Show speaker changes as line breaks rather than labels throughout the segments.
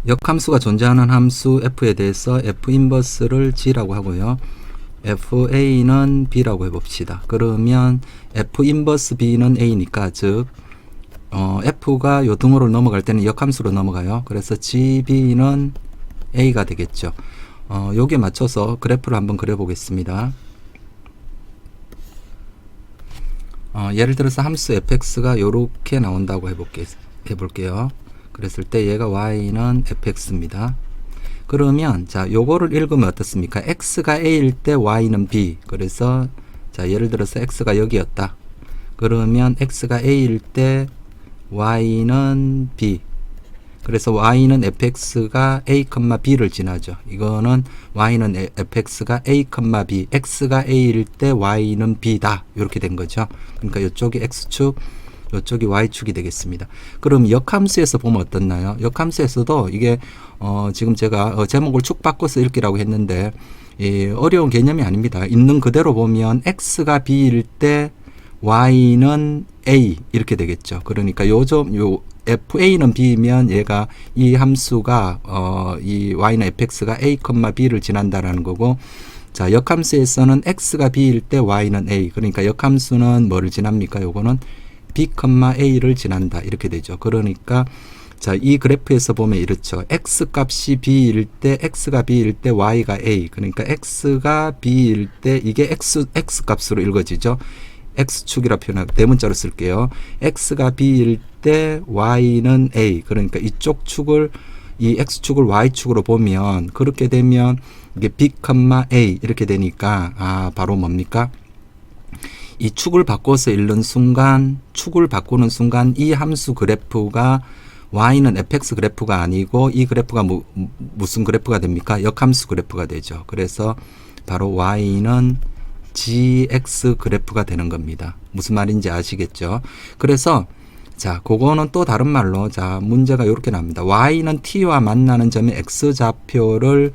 역함수가 존재하는 함수 f에 대해서 f 인버스를 g라고 하고요. fa는 b라고 해봅시다. 그러면 f 인버스 b는 a니까 즉 f가 요 등호로 넘어갈 때는 역함수로 넘어가요. 그래서 gb는 a가 되겠죠. 여기에 맞춰서 그래프를 한번 그려보겠습니다. 예를 들어서 함수 fx가 요렇게 나온다고 해볼게요. 그랬을 때 얘가 y는 fx입니다. 그러면 자 요거를 읽으면 어떻습니까? x가 a일 때 y는 b. 그래서 자 예를 들어서 x가 여기였다. 그러면 x가 a일 때 y는 b. 그래서 y는 fx가 a, b를 지나죠. 이거는 y는 fx가 a, b, x가 a일 때 y는 b다. 이렇게 된 거죠. 그러니까 이쪽이 x축, 이쪽이 y축이 되겠습니다. 그럼 역함수에서 보면 어떻나요? 역함수에서도 이게 지금 제가 제목을 축 바꿔서 읽기라고 했는데 어려운 개념이 아닙니다. 있는 그대로 보면 x가 b일 때 y는 a 이렇게 되겠죠. 그러니까 요 fa는 b면 얘가 이 함수가 이 y는 fx가 a, b를 지난다라는 거고, 자 역함수에서는 x가 b일 때 y는 a. 그러니까 역함수는 뭐를 지납니까? 요거는 b, a를 지난다 이렇게 되죠. 그러니까 자 이 그래프에서 보면 이렇죠. x 값이 b일 때 x가 b일 때 y가 a. 그러니까 x가 b일 때 이게 x 값으로 읽어지죠. x축이라 표현하고 대문자로 쓸게요. x가 b일 때 y는 a. 그러니까 이쪽 축을 이 x축을 y축으로 보면 그렇게 되면 이게 b, a 이렇게 되니까 바로 뭡니까? 이 축을 바꿔서 읽는 순간, 축을 바꾸는 순간 이 함수 그래프가 y는 fx 그래프가 아니고 이 그래프가 무슨 그래프가 됩니까? 역함수 그래프가 되죠. 그래서 바로 y는 gx 그래프가 되는 겁니다. 무슨 말인지 아시겠죠? 그래서 자, 그거는 또 다른 말로 자, 문제가 이렇게 나옵니다. y는 t와 만나는 점의 x 좌표를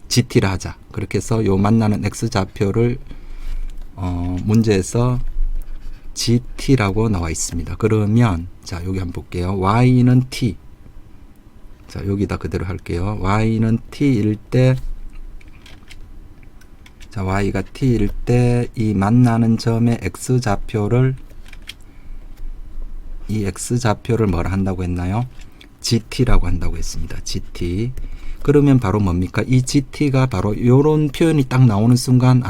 gt를 하자. 그렇게 해서 요 만나는 x 좌표를 문제에서 gt라고 나와 있습니다. 그러면 자, 여기 한번 볼게요. y는 t. 자, 여기다 그대로 할게요. y는 t일 때 자, y가 t일 때 이 만나는 점의 x좌표를 이 x좌표를 뭐라 한다고 했나요? gt라고 한다고 했습니다. gt. 그러면 바로 뭡니까? 이 gt가 바로 요런 표현이 딱 나오는 순간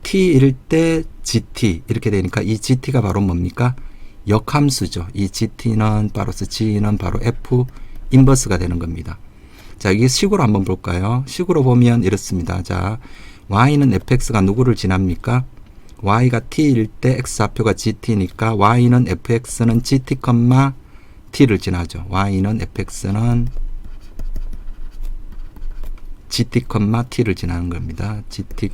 t일 때 gt 이렇게 되니까 이 gt가 바로 뭡니까? 역함수죠. 이 gt는 바로서 g는 바로 f 인버스가 되는 겁니다. 자, 이게 식으로 한번 볼까요? 식으로 보면 이렇습니다. 자, y는 fx가 누구를 지납니까? y가 t일 때 x좌표가 gt니까 y는 fx는 gt, t를 지나죠. y는 fx는 gt, t를 지나는 겁니다. gt,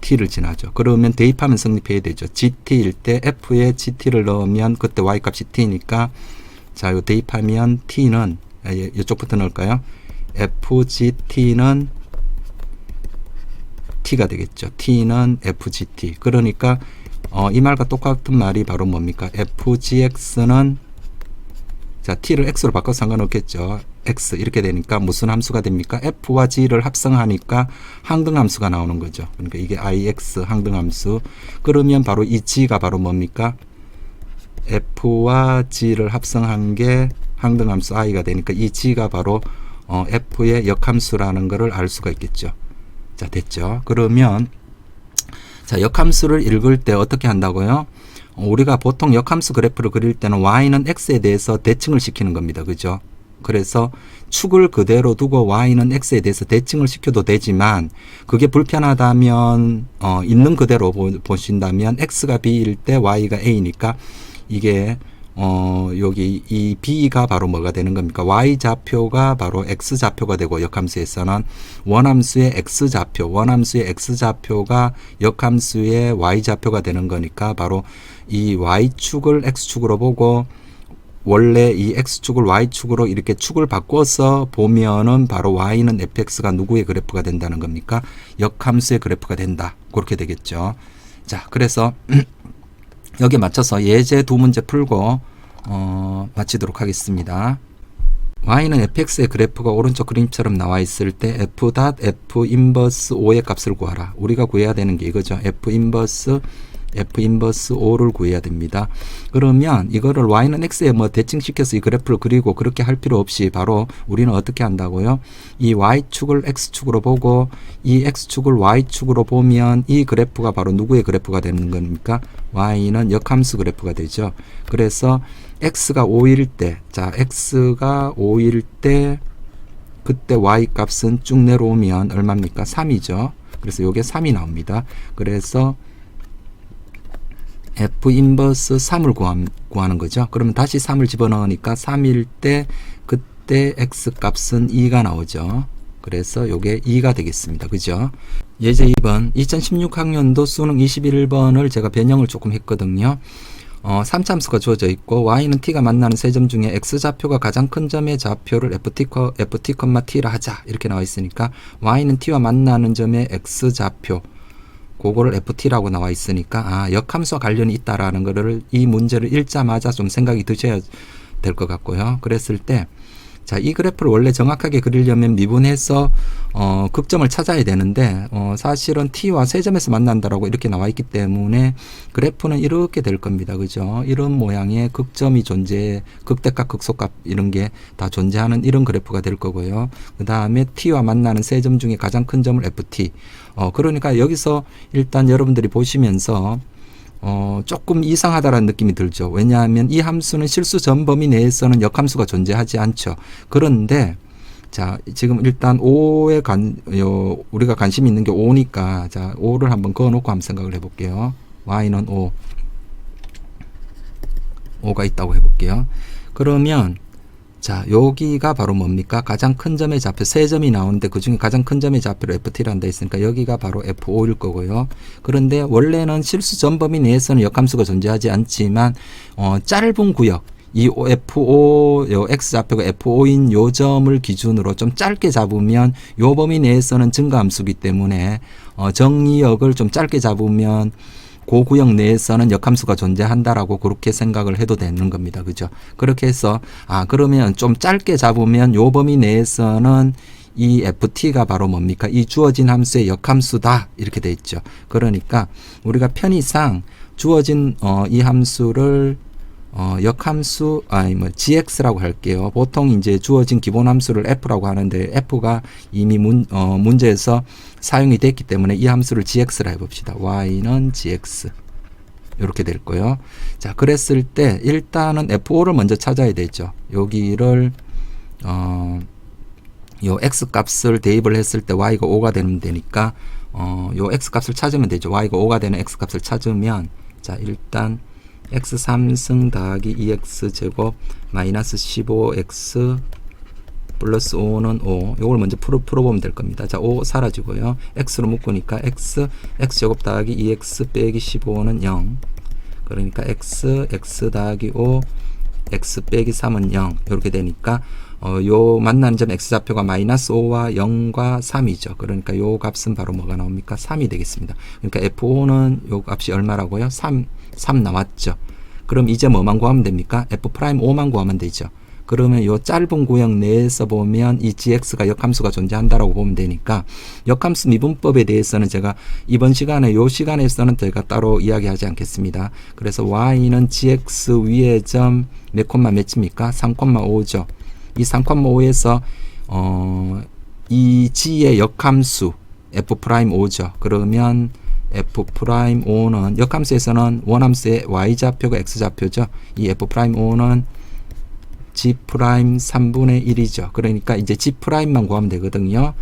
t를 지나죠. 그러면 대입하면 성립해야 되죠. gt일 때 f에 gt를 넣으면 그때 y 값이 t니까 자, 요 대입하면 t는 이쪽부터 넣을까요? fgt는 t가 되겠죠. t는 fgt. 그러니까 이 말과 똑같은 말이 바로 뭡니까? fgx는 자, t를 x로 바꿔서 상관없겠죠. x 이렇게 되니까 무슨 함수가 됩니까? f와 g를 합성하니까 항등함수가 나오는 거죠. 그러니까 이게 ix 항등함수. 그러면 바로 이 g가 바로 뭡니까? f와 g를 합성한 게 항등함수 i가 되니까 이 g가 바로 f의 역함수라는 것을 알 수가 있겠죠. 자, 됐죠. 그러면 자, 역함수를 읽을 때 어떻게 한다고요? 우리가 보통 역함수 그래프를 그릴 때는 y는 x에 대해서 대칭을 시키는 겁니다. 그죠? 그래서 축을 그대로 두고 y는 x에 대해서 대칭을 시켜도 되지만 그게 불편하다면 있는 그대로 보신다면 x가 b일 때 y가 a니까 이게 여기 이 b가 바로 뭐가 되는 겁니까? y 좌표가 바로 x 좌표가 되고 역함수에서는 원함수의 x 좌표가 역함수의 y 좌표가 되는 거니까 바로 이 y축을 x축으로 보고 원래 이 x축을 y축으로 이렇게 축을 바꿔서 보면은 바로 y는 fx가 누구의 그래프가 된다는 겁니까? 역함수의 그래프가 된다. 그렇게 되겠죠. 자, 그래서 여기에 맞춰서 예제 두 문제 풀고 마치도록 하겠습니다. y는 fx의 그래프가 오른쪽 그림처럼 나와 있을 때 f 닷 f 인버스 o의 값을 구하라. 우리가 구해야 되는 게 이거죠. f 인버스 O를 구해야 됩니다. 그러면 이거를 y는 x에 뭐 대칭시켜서 이 그래프를 그리고 그렇게 할 필요 없이 바로 우리는 어떻게 한다고요? 이 y축을 x축으로 보고 이 x축을 y축으로 보면 이 그래프가 바로 누구의 그래프가 되는 겁니까? y는 역함수 그래프가 되죠. 그래서 x가 5일 때, 자 x가 5일 때 그때 y 값은 쭉 내려오면 얼마입니까? 3이죠. 그래서 요게 3이 나옵니다. 그래서 f 인버스 3을 구하는 거죠. 그러면 다시 3을 집어넣으니까 3일 때 그때 x 값은 2가 나오죠. 그래서 요게 2가 되겠습니다. 그죠? 예제 2번 2016학년도 수능 21번을 제가 변형을 조금 했거든요. 3참수가 주어져 있고 y는 t가 만나는 세 점 중에 x좌표가 가장 큰 점의 좌표를 ft, t라 하자 이렇게 나와 있으니까 y는 t와 만나는 점의 x좌표 그거를 ft라고 나와 있으니까 역함수와 관련이 있다라는 거를 이 문제를 읽자마자 좀 생각이 드셔야 될 것 같고요. 그랬을 때 자, 이 그래프를 원래 정확하게 그리려면 미분해서 극점을 찾아야 되는데 사실은 t와 세 점에서 만난다라고 이렇게 나와 있기 때문에 그래프는 이렇게 될 겁니다. 그죠? 이런 모양의 극점이 존재해 극대값, 극소값 이런 게 다 존재하는 이런 그래프가 될 거고요. 그 다음에 t와 만나는 세 점 중에 가장 큰 점을 ft. 그러니까 여기서 일단 여러분들이 보시면서 조금 이상하다라는 느낌이 들죠. 왜냐하면 이 함수는 실수 전 범위 내에서는 역함수가 존재하지 않죠. 그런데 자, 지금 일단 5에 우리가 관심이 있는 게 5니까 자, 5를 한번 그어 놓고 한번 생각을 해 볼게요. y는 5가 있다고 해 볼게요. 그러면 자, 여기가 바로 뭡니까? 가장 큰 점의 좌표 세 점이 나오는데 그 중에 가장 큰 점의 좌표로 ft라는 데 있으니까 여기가 바로 f5일 거고요. 그런데 원래는 실수 전 범위 내에서는 역함수가 존재하지 않지만 짧은 구역 이 f5 요 x좌표가 f5인 요 점을 기준으로 좀 짧게 잡으면 요 범위 내에서는 증가함수기 때문에 정의역을 좀 짧게 잡으면 그 구역 내에서는 역함수가 존재한다라고 그렇게 생각을 해도 되는 겁니다. 그죠? 그렇게 해서 그러면 좀 짧게 잡으면 요 범위 내에서는 이 ft가 바로 뭡니까? 이 주어진 함수의 역함수다 이렇게 돼 있죠. 그러니까 우리가 편의상 주어진 이 함수를 역함수 gx라고 할게요. 보통 이제 주어진 기본 함수를 f라고 하는데 f가 이미 문제에서 사용이 됐기 때문에 이 함수를 gx라 해봅시다. y는 gx 이렇게 될 거예요. 자, 그랬을 때 일단은 f5를 먼저 찾아야 되죠. 여기를 요 x 값을 대입을 했을 때 y가 5가 되면 되니까 요 x 값을 찾으면 되죠. y가 5가 되는 x 값을 찾으면 자, 일단 x 3승 더하기 2x 제곱 마이너스 15x 플러스 5는 5. 요걸 먼저 풀어보면 될 겁니다. 자, 5 사라지고요. x로 묶으니까 x 제곱 더하기 2x 빼기 15는 0. 그러니까 x 더하기 5 x 빼기 3은 0 이렇게 되니까 요 만나는 점 x좌표가 마이너스 5와 0과 3이죠. 그러니까 요 값은 바로 뭐가 나옵니까? 3이 되겠습니다. 그러니까 f5는 요 값이 얼마라고요? 3 나왔죠. 그럼 이제 뭐만 구하면 됩니까? f'5만 구하면 되죠. 그러면 요 짧은 구역 내에서 보면 이 gx가 역함수가 존재한다라고 보면 되니까 역함수 미분법에 대해서는 제가 이번 시간에 요 시간에서는 제가 따로 이야기하지 않겠습니다. 그래서 y는 gx 위의 점 몇 콤마 몇입니까? 3,5죠. 이 3,5에서 이 g의 역함수 f'5죠. 그러면 f'5는 역함수에서는 원함수의 y좌표가 x좌표죠. 이 f'5는 g'3분의 1이죠. 그러니까 이제 g'만 구하면 되거든요.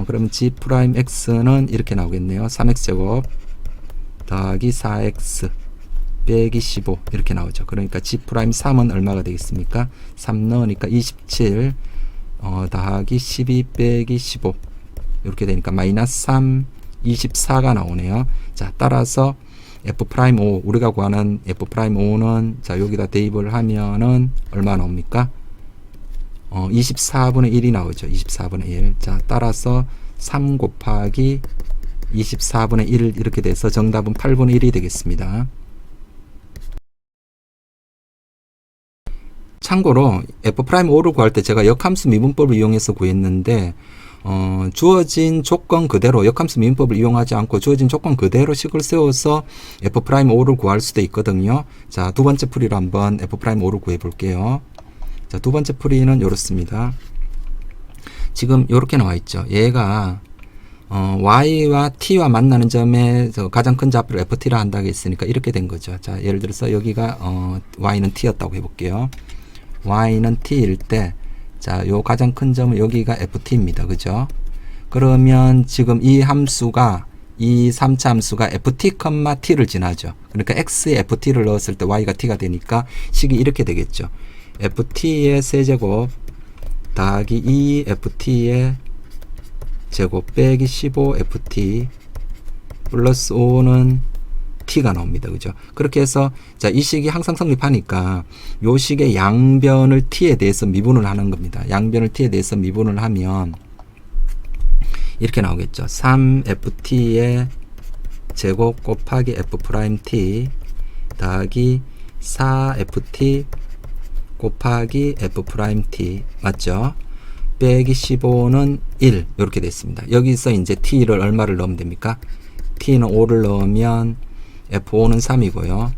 그러면 g'x는 이렇게 나오겠네요. 3x제곱 더하기 4x 빼기 15 이렇게 나오죠. 그러니까 g'3은 얼마가 되겠습니까? 3 넣으니까 27 더하기 12 빼기 15 이렇게 되니까 마이너스 3 24가 나오네요. 자, 따라서 f'5 우리가 구하는 f'5는 자, 여기다 대입을 하면은 얼마 나옵니까? 24분의 1이 나오죠. 24분의 1. 자, 따라서 3 곱하기 24분의 1 이렇게 돼서 정답은 8분의 1이 되겠습니다. 참고로 f'5를 구할 때 제가 역함수 미분법을 이용해서 구했는데 주어진 조건 그대로 역함수 미분법을 이용하지 않고 주어진 조건 그대로 식을 세워서 f'5를 구할 수도 있거든요. 자, 두 번째 풀이로 한번 f'5를 구해 볼게요. 자, 두 번째 풀이는 이렇습니다. 지금 이렇게 나와 있죠. 얘가 y와 t와 만나는 점에 가장 큰 좌표를 ft라 한다고 했으니까 이렇게 된 거죠. 자, 예를 들어서 여기가 y는 t였다고 해볼게요. y는 t일 때, 자, 요 가장 큰 점은 여기가 ft입니다. 그죠? 그러면 지금 이 함수가, 이 3차 함수가 ft, t를 지나죠. 그러니까 x에 ft를 넣었을 때 y가 t가 되니까 식이 이렇게 되겠죠. ft의 세제곱 더하기 2ft의 제곱 빼기 15ft 플러스 5는 t가 나옵니다. 그죠? 그렇게 해서 자, 이 식이 항상 성립하니까 요 식의 양변을 t에 대해서 미분을 하는 겁니다. 양변을 t에 대해서 미분을 하면 이렇게 나오겠죠. 3ft의 제곱 곱하기 f't 더하기 4ft 곱하기 f't 맞죠? 빼기 15는 1 이렇게 됐습니다. 여기서 이제 t를 얼마를 넣으면 됩니까? t는 5를 넣으면 f5는 3이고요.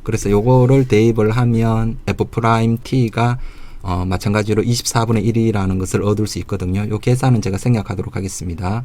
그래서 요거를 대입을 하면 f't가 마찬가지로 24분의 1이라는 것을 얻을 수 있거든요. 요 계산은 제가 생략하도록 하겠습니다.